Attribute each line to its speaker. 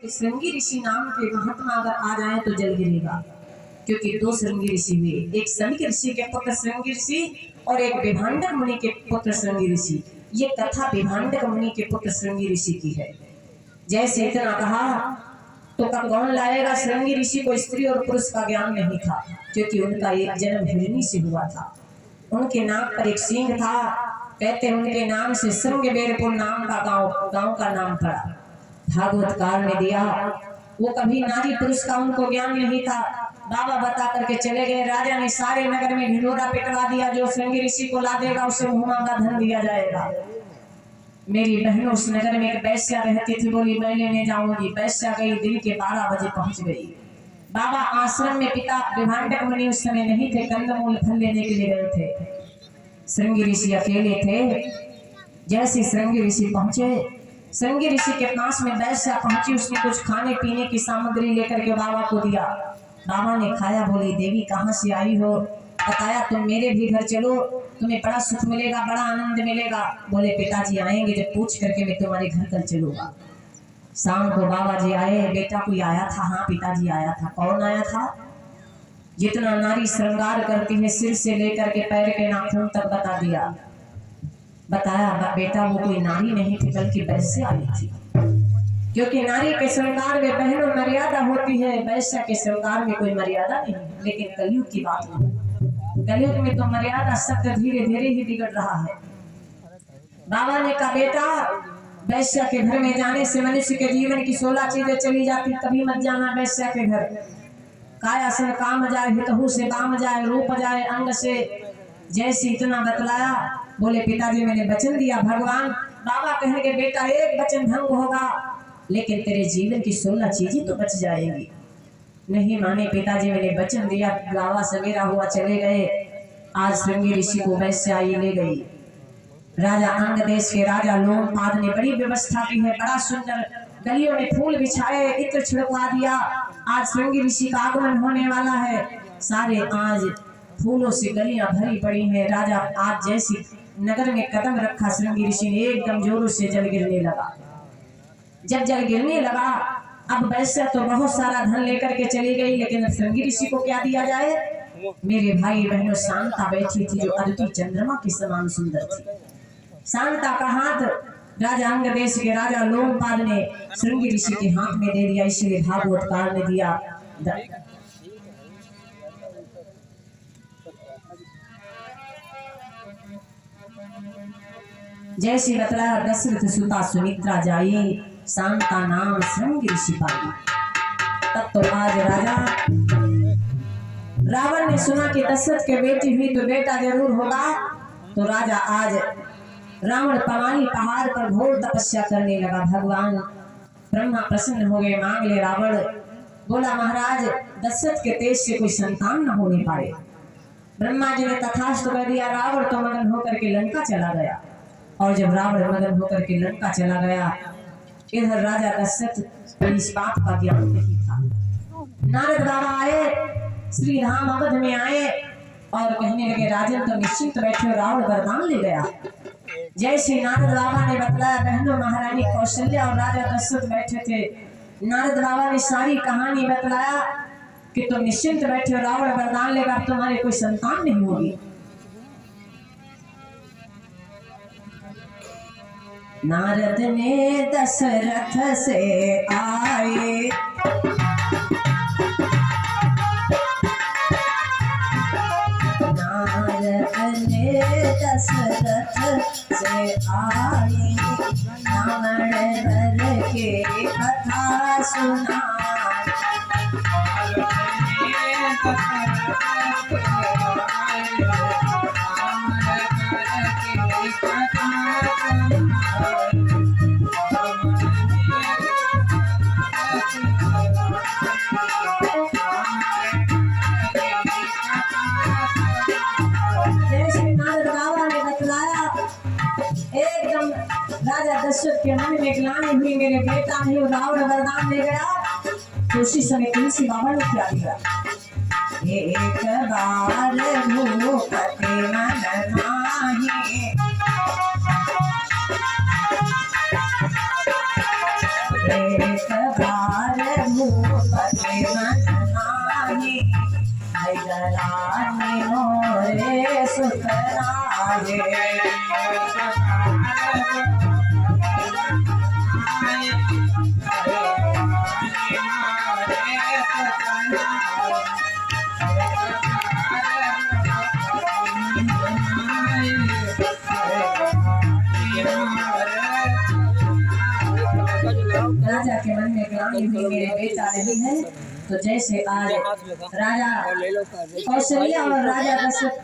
Speaker 1: श्रृंगी ऋषि नाम के महात्मा अगर आ जाए तो जल गिरेगा, क्योंकि दो श्रृंगी ऋषि हुए, एक सनक ऋषि के पुत्र श्रृंगी ऋषि और एक विभांडक मुनि के पुत्र श्रृंगी ऋषि। ये कथा विभांडक मुनि के पुत्र श्रृंगी ऋषि की है। जैसे इतना कहा तो कौन लाएगा? श्रृंगी ऋषि को स्त्री और पुरुष का ज्ञान नहीं था, क्योंकि उनका एक जन्म हिरणी से हुआ था। उनके नाक पर एक सींग था। कहते उनके नाम से श्रृंगबेरपुर नाम का गांव का नाम पड़ा। भागवत काल में दिया। वो कभी नारी पुरुष का उनको ज्ञान नहीं था। बाबा बता करके चले गए। राजा ने सारे नगर में ढिंढोरा पिटवा दिया, जो श्रृंगी ऋषि को ला देगा उसे मुहमांगा धन दिया जाएगा। मेरी बहनों, उस नगर में एक वैश्या रहती थी। बोली मैं लेने जाऊंगी। वैश्या गई, दिन के 12 बजे पहुंच गई। बाबा आश्रम में पिता विभांडक मुनि उस समय नहीं थे, कंदमूल फल लेने के लिए गए थे। श्रृंगी ऋषि अकेले थे। जैसे श्रृंगी ऋषि पहुंचे, श्रृंगी ऋषि के पास में वैश्या पहुंची। उसने कुछ खाने पीने की सामग्री लेकर के बाबा को दिया। बाबा ने खाया। बोली देवी कहाँ से आई हो? बताया तुम मेरे भी घर चलो, तुम्हें बड़ा सुख मिलेगा, बड़ा आनंद मिलेगा। बोले पिताजी आएंगे जब पूछ करके मैं तुम्हारे घर कल चलूंगा। शाम को बाबा जी आए। बेटा कोई आया था? हाँ पिताजी आया था। कौन आया था? जितना नारी श्रृंगार करती है सिर से लेकर के पैर के नाखून तक बता दिया। बताया बेटा वो कोई नारी नहीं थी बल्कि वैश्या आई थी, क्योंकि नारी के श्रृंगार में बहनों मर्यादा होती है, वैश्या के श्रृंगार में कोई मर्यादा नहीं। लेकिन कलयुग की बात नहीं, कलयुग में तो मर्यादा शब्द धीरे धीरे ही बिगड़ रहा है। बाबा ने कहा बेटा वैश्या के घर में जाने से मनुष्य के जीवन की 16 चीजें चली जाती, कभी मत जाना वैश्या के घर। काया से काम जाए, हितहु से बाम जाए, रूप जाए अंग से। जैसे इतना बतलाया। बोले पिताजी मैंने वचन दिया भगवान। बाबा कहने के बेटा एक वचन भंग होगा लेकिन तेरे जीवन की 16 चीजें तो बच जाएंगी। नहीं माने पिताजी मैंने वचन दिया। बाबा सवेरा हुआ चले गए। आज श्रृंगी ऋषि को वैश्या ले गई। राजा अंग देश के राजा लोमपाद ने बड़ी व्यवस्था की है। बड़ा सुंदर गलियों में फूल बिछाए, इत्र छिड़कवा दिया। आज श्रृंगी ऋषि का आगमन होने वाला है। सारे आज फूलों से गलियां भरी पड़ी हैं। राजा आज जैसी नगर में कदम रखा, श्रृंगी ऋषि ने एकदम जोरों से जल गिरने लगा। जब जल गिरने लगा, अब वैश्या तो बहुत सारा धन लेकर के चली गई, लेकिन श्रृंगी ऋषि को क्या दिया जाए? मेरे भाई बहनों, शांता बैठी थी जो अदिति चंद्रमा के समान सुंदर थी। शांता का हाथ राजा अंग देश के राजा लोमपाद ने श्रृंगी ऋषि के हाथ में दे दिया। इसलिए भागवत काल ने दिया। जैसे बतलाया दशरथ सुता सुमित्रा जाई, शांता नाम श्रृंगी ऋषि पाई। तब तो आज राजा रावण ने सुना कि दशरथ के बेटी हुई तो बेटा जरूर होगा। तो राजा आज रावण पवानी पहाड़ पर घोर तपस्या करने लगा। भगवान ब्रह्मा प्रसन्न हो गए। मांग ले रावण। बोला महाराज दशरथ के तेज से कोई संतान न होने पाए। ब्रह्मा जी ने तथास्तु कर दिया। रावण तो मगन होकर के लंका चला गया। और जब रावण मगन होकर के लंका चला गया, इधर राजा दशरथ इस बात का ज्ञान नहीं था। नारद बाबा आए, श्री राम अवध में आए और कहने लगे राजन तो निश्चिंत बैठे, रावण वरदान ले गया। जैसे नारद बाबा ने बतलाया, बहनों महारानी कौशल्या और राजा दशरथ बैठे थे। नारद बाबा ने सारी कहानी बतलाया कि तुम निश्चिंत बैठे, रावण वरदान लेगा, तुम्हारे कोई संतान नहीं होगी। नारद ने दशरथ से आए, नारद ने दशरथ से आए, रावण भर के कथा सुना। राजा दशरथ के मन में ग्लानि हुई, मेरे बेटा नहीं रावण वरदान ले गया। तो उसी समय तुलसी बाबा ने क्या दिया? एक बार भूपति मन माही, एक बार पुतना राजा के मन में ग्लानि हुई मेरे बेटा नहीं है। तो जैसे आज राजा कौशल्या और राजा दशरथ